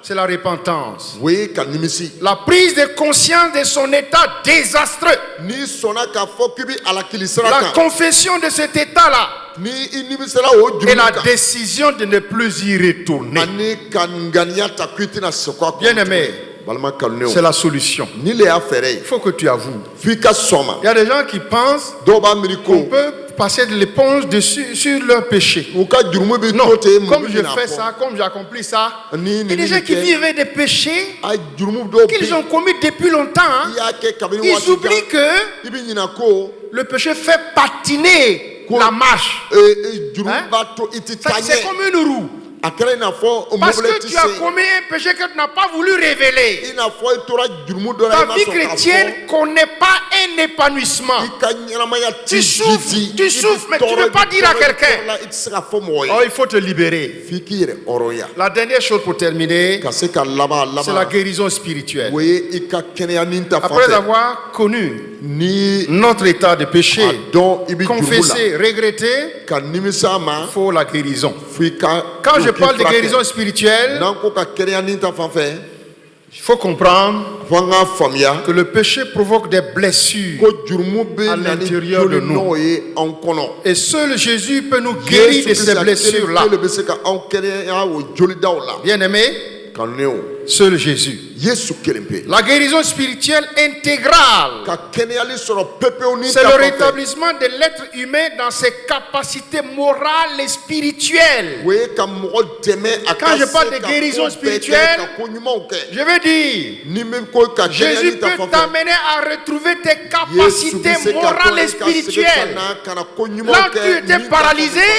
S1: c'est la repentance. La prise de conscience de son état désastreux. La confession de cet état-là. Et la décision de ne plus y retourner. Bien-aimé, c'est la solution. Il faut que tu avoues. Il y a des gens qui pensent qu'on peut passer de l'éponge dessus sur leur péché. Non, comme je fais ça, comme j'accomplis ça, il y a des gens qui vivent avec des péchés qu'ils ont commis depuis longtemps. Ils oublient que le péché fait patiner la marche. C'est comme une roue. Parce que tu as commis un péché que tu n'as pas voulu révéler. Ta vie chrétienne ne connaît pas un épanouissement. Tu souffres, mais tu ne veux pas dire à quelqu'un. Oh, il faut te libérer. La dernière chose pour terminer, c'est la guérison spirituelle. Après avoir connu notre état de péché, confessé, regretté, il faut la guérison. Quand je parle de guérison spirituelle, il faut comprendre que le péché provoque des blessures à l'intérieur de nous. Et seul Jésus peut nous guérir de ces blessures-là. Bien-aimé, seul Jésus. La guérison spirituelle intégrale, c'est le rétablissement de l'être humain dans ses capacités morales et spirituelles. Quand je parle de guérison spirituelle, je veux dire, Jésus peut t'amener à retrouver tes capacités morales et spirituelles. Là où tu étais paralysé,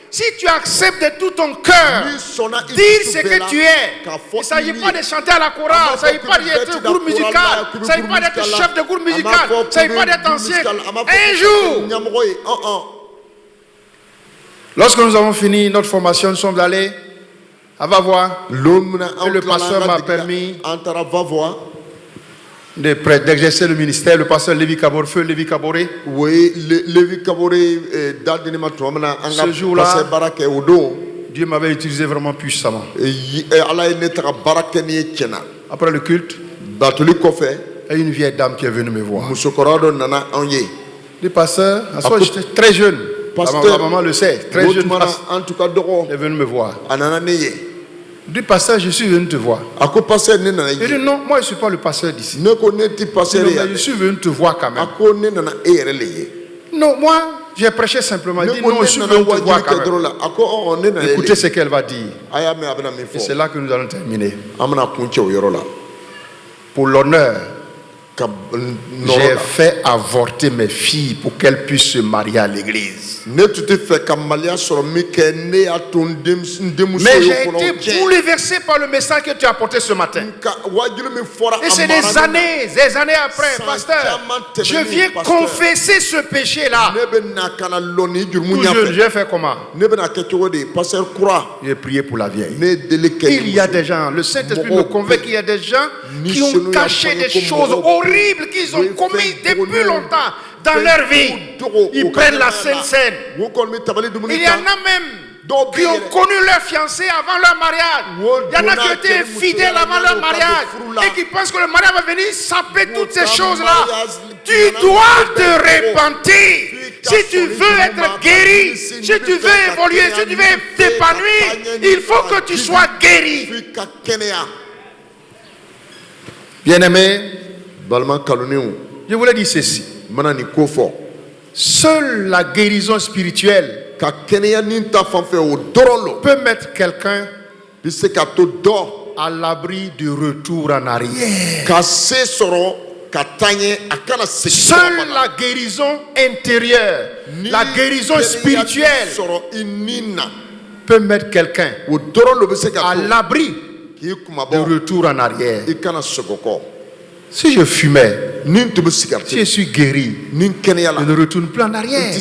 S1: si tu acceptes de tout ton cœur dire ce que tu es, il ne s'agit pas de chanter à la chorale, il ne s'agit pas d'être groupe musical, il ne s'agit pas d'être chef de groupe musical, il ne s'agit pas d'être ancien. Un jour, lorsque nous avons fini notre formation, nous sommes allés à Vavois et le pasteur m'a permis d'exercer le ministère. Le pasteur Lévi Kabore, feu Lévi Kaboré.
S4: Oui, Lévi Kaboré,
S1: ce jour-là, Dieu m'avait utilisé vraiment puissamment. Après le culte, il y a une vieille dame qui est venue me voir. Le pasteur, j'étais très jeune. La maman le sait, très jeune. Elle est venue me voir. Du pasteur, je suis venu te voir. Il dit non, moi je ne suis pas le pasteur d'ici. Mais je suis venu te voir quand même. Non, moi j'ai prêché simplement. Il dit non, je suis venu te voir quand même. Écoutez ce qu'elle va dire. Et c'est là que nous allons terminer. Pour l'honneur, j'ai fait avorter mes filles pour qu'elles puissent se marier à l'église. Mais j'ai été bouleversé par le message que tu as apporté ce matin. Et c'est des années après, pasteur, je viens confesser ce péché-là. J'ai fait comment? J'ai prié pour la vieille. Il y a des gens, le Saint-Esprit me convainc qu'il y a des gens qui ont caché des choses horribles qu'ils ont commises depuis longtemps dans leur vie. Ils prennent la Sainte Seine. Il y en a même qui ont connu leur fiancé avant leur mariage. Il y en a qui ont été infidèles avant leur mariage et qui pensent que le mariage va venir saper toutes ces choses-là. Tu dois te repentir. Si tu veux être guéri, si tu veux évoluer, si tu veux t'épanouir, il faut que tu sois guéri. Bien-aimé, je voulais dire ceci. Seule la guérison spirituelle peut mettre quelqu'un à l'abri du retour en arrière. Seule la guérison intérieure, la guérison spirituelle peut mettre quelqu'un à l'abri du retour en arrière. Si je fumais, si je suis guéri, je ne retourne plus en arrière.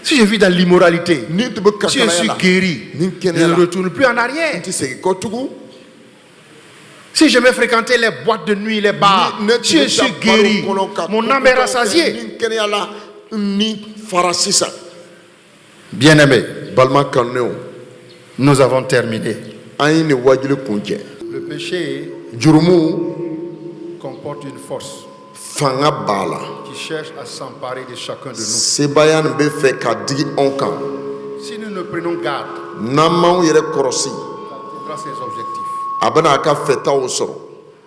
S1: Si je vis dans l'immoralité, si je suis guéri, je ne retourne plus en arrière. Si je vais fréquenter les boîtes de nuit, les bars, si je suis guéri, mon âme est rassasiée. Bien-aimés, nous avons terminé. Le péché comporte une force qui cherche à s'emparer de chacun de nous. Si nous ne prenons garde, il atteindra ses objectifs.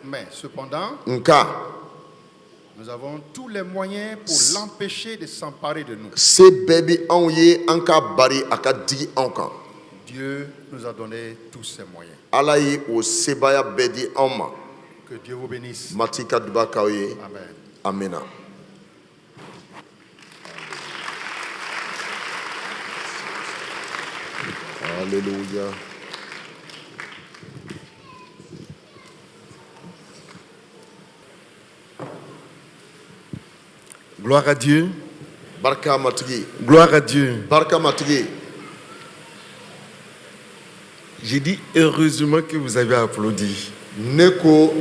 S1: Mais cependant, nous avons tous les moyens pour l'empêcher de s'emparer de nous. Dieu nous a donné tous ces moyens. Que Dieu vous bénisse. Amen.
S4: Amen. Alléluia.
S5: Gloire à Dieu.
S4: Barka matigi.
S5: Gloire à Dieu.
S4: Barka matigi.
S5: J'ai dit heureusement que vous avez applaudi.
S4: Neko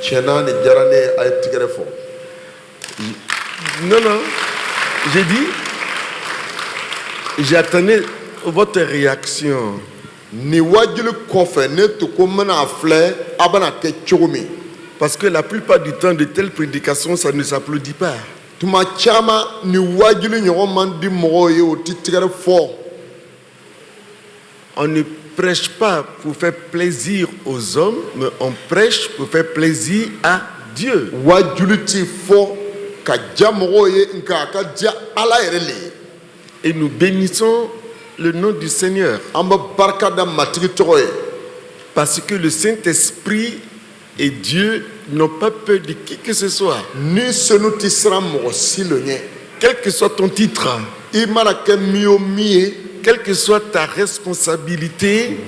S4: chena ni jarane ay tigrefo.
S5: Non, j'ai dit, j'attendais votre réaction.
S4: Ni wajulu kofe ne to ko mana afle abana ke chogomi.
S5: Parce que la plupart du temps de telles prédications, ça ne s'applaudit pas.
S4: Tuma chama ni wajulu nyogo mandi moye o tigrefo.
S5: On ne prêche pas pour faire plaisir aux hommes, mais on prêche pour faire plaisir à Dieu. Et nous bénissons le nom du Seigneur. Parce que le Saint-Esprit et Dieu n'ont pas peur de qui que ce soit. Quel que soit ton titre, quelle que soit ta responsabilité,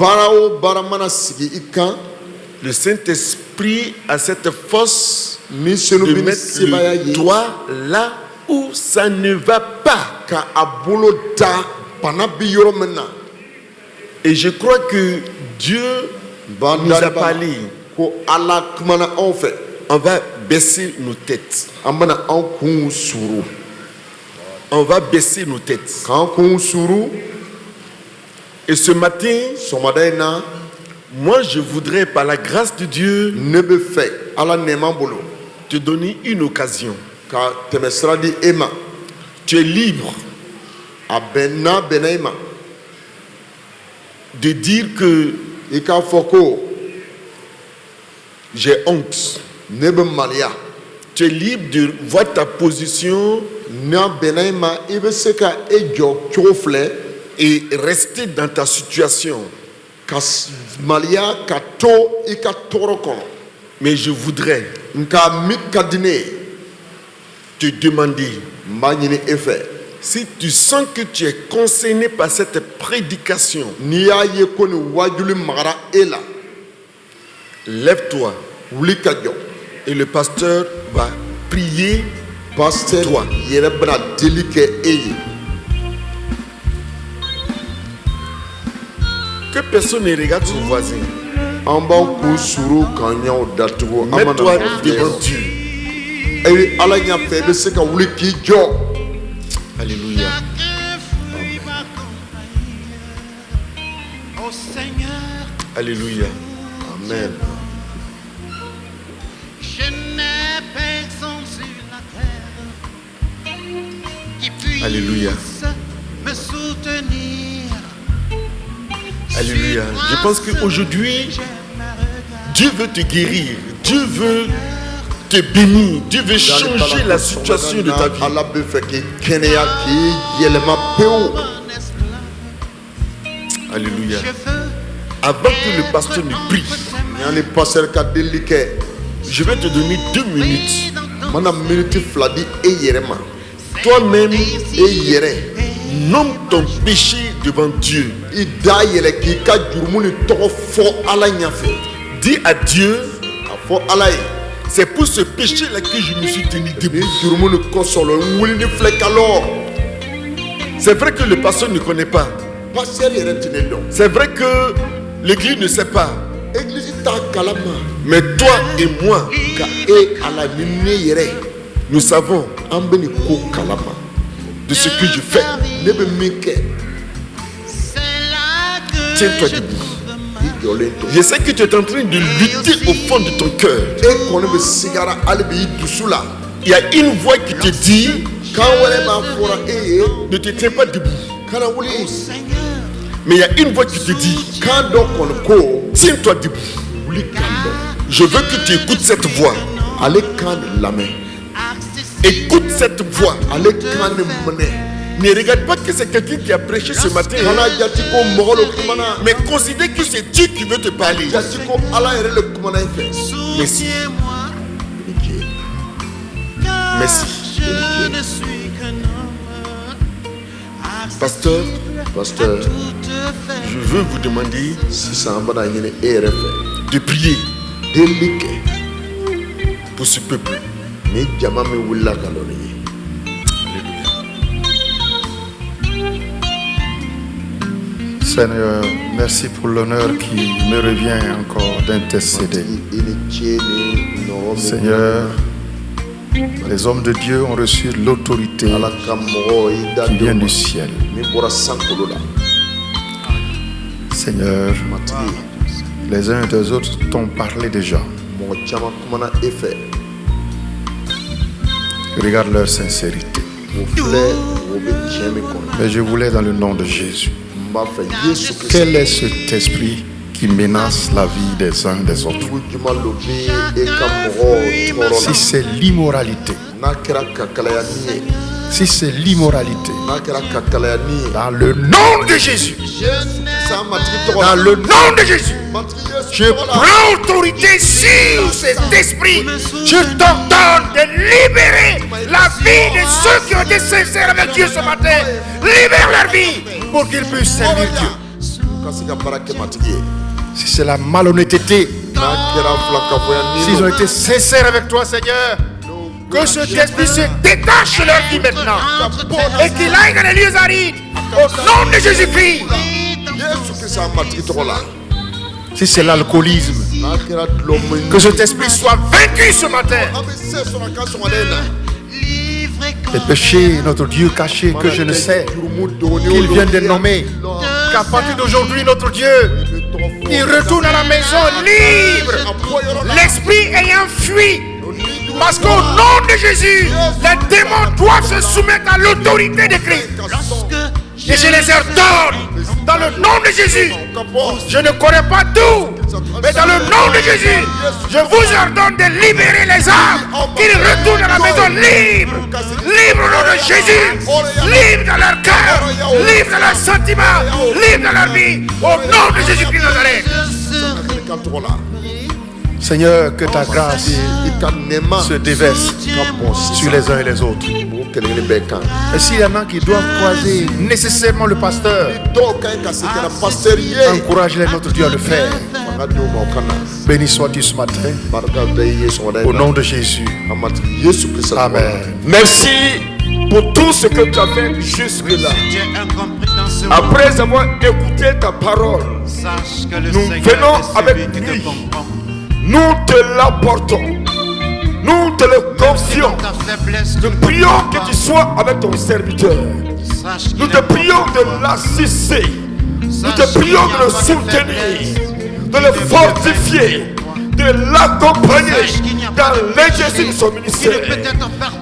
S5: le Saint-Esprit a cette force de mettre le doigt là où ça ne va pas. Et je crois que Dieu nous a parlé. On va baisser nos têtes. On va baisser nos têtes. Et ce matin, moi je voudrais par la grâce de Dieu te donner une occasion. Tu es libre de dire que j'ai honte. Tu es libre de voir ta position et rester dans ta situation. Mais je voudrais te demander si tu sens que tu es concerné par cette prédication. Lève-toi et le pasteur va prier pour toi. Que personne ne regarde son voisin. Mets-toi devant Dieu. Alléluia. Alléluia.
S4: Amen.
S6: Je n'ai personne sur la terre qui puisse
S5: Alléluia.
S6: me soutenir.
S5: Alléluia. Je pense qu'aujourd'hui, Dieu veut te guérir. Dieu veut te bénir. Dieu veut changer la situation de ta vie. Alléluia. Avant que le pasteur ne prie, je vais te donner 2 minutes. Toi-même, nomme ton péché devant Dieu. Dis à Dieu, c'est pour ce péché-là que je me suis tenu debout. C'est vrai que le pasteur ne connaît pas.
S4: Pasteur yɛrɛ tɛ ne dɔn.
S5: C'est vrai que l'église ne sait pas.
S4: Église t'a kalama.
S5: Mais toi et moi,
S4: Ka e ala ni ne yɛrɛ.
S5: nous savons
S4: An bɛ nin ko kalama.
S5: de ce que je fais.
S4: Ne bɛ min kɛ.
S5: Tiens-toi debout.
S4: I jɔlen to.
S5: Je sais que tu es en train de lutter au fond de ton cœur.
S4: E kɔni bɛ sigara hali bi i dusu la.
S5: Il y a une voix qui te dit,
S4: Kan wɛrɛ b'a fɔra e ye.
S5: ne te tiens pas debout.
S4: Kana wuli.
S5: Mais il y a une voix qui te dit,
S4: Kan dɔ kɔni ko.
S5: tiens-toi debout.
S4: Wuli kan dɔ.
S5: Je veux que tu écoutes cette voix.
S4: Ale kan de lamɛn.
S5: Écoute cette voix.
S4: Ale kan de minɛ.
S5: Ne regarde pas que c'est quelqu'un qui a prêché ce matin.
S4: Kana jati ko mɔgɔ lo kumana.
S5: Mais considère que c'est Dieu qui veut te parler.
S4: Jati ko ala yɛrɛ le kumana i fɛ.
S5: Merci. Merci. Pasteur,
S4: Pasteur,
S5: je veux vous demander
S4: sisan an bɛna ɲini e yɛrɛ fɛ.
S5: de prier
S4: Deli kɛ.
S5: pour ce peuple.
S4: Ni jama min wulila ka lɔ nin ye.
S1: Seigneur, merci pour l'honneur qui me revient encore d'intercéder.
S4: I ni ce ni nɔgɔ min.
S1: Seigneur, les hommes de Dieu ont reçu l'autorité
S4: Ala ka mɔgɔ i da
S1: qui vient
S4: don ma.
S1: du ciel.
S4: Min bɔra sankolo la.
S1: Seigneur,
S4: Matigi,
S1: les uns et des autres t'ont parlé déjà.
S4: mɔgɔ caman kumana e fɛ.
S1: Regarde leur sincérité.
S4: O filɛ o bɛ tiɲɛ min kɔnɔ.
S1: Mais je voulais dans le nom de Jésus.
S4: N b'a fɛ Yesu Kristi.
S1: Quel est cet esprit qui menace la vie des uns des autres?
S4: Jugu juma lo bɛ e ka mɔgɔw tɔɔrɔ
S1: Si
S4: la.
S1: c'est l'immoralité,
S4: N'a kɛra kakalaya ni ye.
S1: si c'est l'immoralité,
S4: N'a kɛra kakalaya ni ye.
S1: dans le nom de Jésus,
S4: Sisan matigi tɔgɔ
S1: dans
S4: la.
S1: le nom de Jésus,
S4: Matigi
S1: je
S4: Yesu tɔgɔ la.
S1: prends autorité sur cet esprit. Je t'ordonne de libérer la vie de ceux qui ont été sincères avec Dieu ce matin. Libère leur vie pour qu'ils puissent servir Dieu.
S4: Ka se ka baara kɛ matigi ye.
S1: Si c'est la malhonnêteté,
S4: N'a kɛra filakafoya ni
S1: s'ils
S4: lo.
S1: ont été sincères avec toi, Seigneur, que cet esprit se détache de leur vie maintenant et qu'il aille dans les lieux arides au nom de Jésus-Christ.
S4: Yesu Kristi a matigi tɔgɔ la.
S1: Si c'est l'alcoolisme,
S4: N'a kɛra dulɔ min.
S1: que cet esprit soit vaincu ce matin.
S4: An bɛ se sɔrɔ a ka sɔgɔmada in na.
S1: Les péchés, notre Dieu caché que je ne sais, qu'il vient de nommer, qu'à partir d'aujourd'hui, notre Dieu, il retourne à la maison libre, l'esprit ayant fui. Parce qu'au nom de Jésus, les démons doivent se soumettre à l'autorité de Christ. Et je les ordonne, dans le nom de Jésus, je ne connais pas tout, mais dans le nom de Jésus, je vous ordonne de libérer les âmes, qu'ils retournent à la maison libres, libres au nom de Jésus, libres dans leur cœur, libres dans leurs sentiments, libres dans leur vie, au nom de Jésus-Christ de Nazareth.
S4: Ka tɔgɔ la.
S1: Seigneur, que ta grâce
S4: I ka nɛɛma
S1: se déverse
S4: ka bɔn
S1: sur
S4: sisan.
S1: les uns et les autres.
S4: O kelen-kelen bɛɛ kan.
S1: Et s'il y en a qui doivent croiser nécessairement le pasteur,
S4: Dɔw ka ɲi ka se kɛra pasteur ye.
S1: encourage-les, notre Dieu, à le faire.
S4: Fanga d'o ma o ka na.
S1: Béni sois-tu ce matin,
S4: Barika da i ye sɔgɔmada
S1: au
S4: in
S1: nom
S4: na.
S1: de Jésus.
S4: A matigi Yesu Kristi tɔgɔ la.
S1: Amen.
S2: Merci pour tout ce que tu as fait jusque-là.
S6: Tu es incompris dans ce monde.
S2: Après avoir écouté ta parole,
S6: Sache que le
S2: nous
S6: Seigneur
S2: venons
S6: est
S2: avec
S6: celui qui
S2: lui.
S6: te comprend.
S2: nous te l'apportons. Nous te le confions.
S6: Ta faiblesse,
S2: Nous prions que tu sois avec ton serviteur.
S6: sache qu'il
S2: Nous te
S6: est
S2: prions de l'assister. Nous te prions de le soutenir, de le fortifier, de l'accompagner dans l'exercice de son ministère.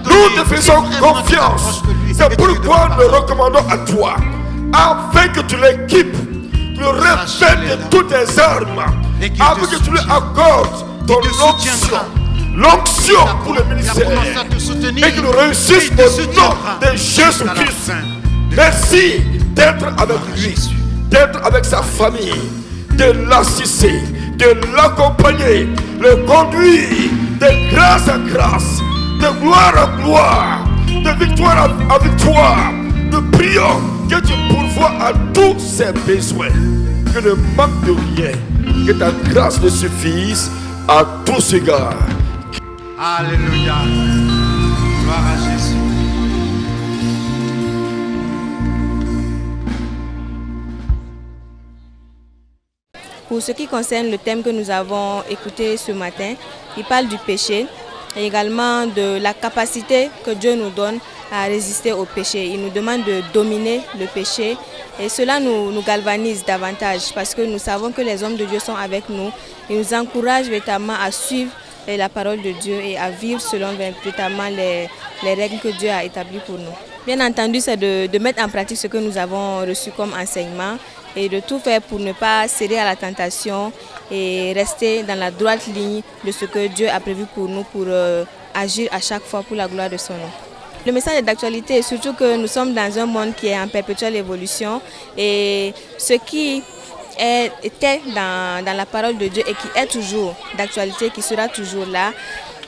S2: Nous te faisons confiance. C'est pourquoi nous le recommandons à toi, afin que tu l'équipes, tu le revêtes de toutes tes armes, afin que tu lui accordes ton onction. L'onction pour le ministère et qu'il réussisse au nom de Jésus-Christ. Merci d'être avec lui, d'être avec sa famille, de l'assister, de l'accompagner, le conduire de grâce à grâce, de gloire à gloire, de victoire à victoire. Nous prions que tu pourvoies à tous ses besoins, que ne manque de rien, que ta grâce ne suffise à tous égards.
S6: Alléluia. Gloire à Jésus.
S7: Pour ce qui concerne le thème que nous avons écouté ce matin, il parle du péché et également de la capacité que Dieu nous donne à résister au péché. Il nous demande de dominer le péché et cela nous galvanise davantage parce que nous savons que les hommes de Dieu sont avec nous. Ils nous encouragent véritablement à suivre la parole de Dieu et à vivre selon véritablement les règles que Dieu a établies pour nous. Bien entendu, c'est de mettre en pratique ce que nous avons reçu comme enseignement et de tout faire pour ne pas céder à la tentation et rester dans la droite ligne de ce que Dieu a prévu pour nous pour agir à chaque fois pour la gloire de son nom. Le message est d'actualité, surtout que nous sommes dans un monde qui est en perpétuelle évolution et ce qui était dans la parole de Dieu et qui est toujours d'actualité, qui sera toujours là,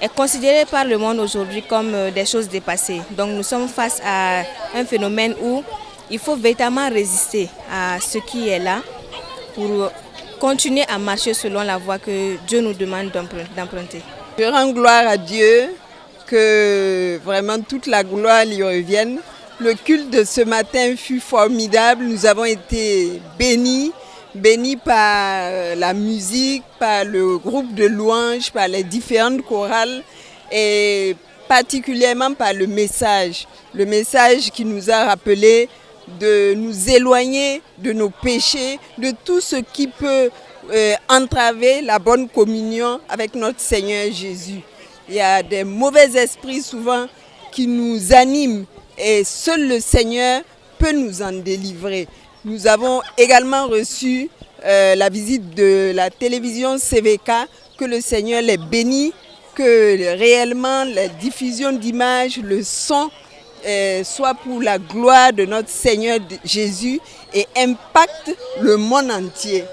S7: est considéré par le monde aujourd'hui comme des choses dépassées. Donc nous sommes face à un phénomène où il faut véritablement résister à ce qui est là pour continuer à marcher selon la voie que Dieu nous demande d'emprunter.
S8: Je rends gloire à Dieu, que vraiment toute la gloire lui revienne. Le culte de ce matin fut formidable, nous avons été bénis par la musique, par le groupe de louanges, par les différentes chorales et particulièrement par le message qui nous a rappelé de nous éloigner de nos péchés, de tout ce qui peut entraver la bonne communion avec notre Seigneur Jésus. Il y a des mauvais esprits souvent qui nous animent et seul le Seigneur peut nous en délivrer. Nous avons également reçu la visite de la télévision CVK, que le Seigneur les bénit, que réellement la diffusion d'images, le son, soit pour la gloire de notre Seigneur Jésus et impacte le monde entier.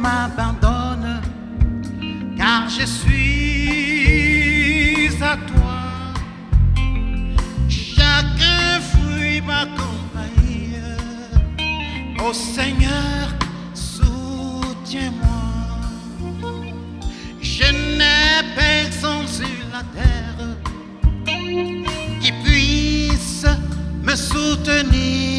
S6: M'abandonne car je suis à toi. Chacun fuit ma compagnie. Ô Seigneur, soutiens-moi. Je n'ai personne sur la terre qui puisse me soutenir.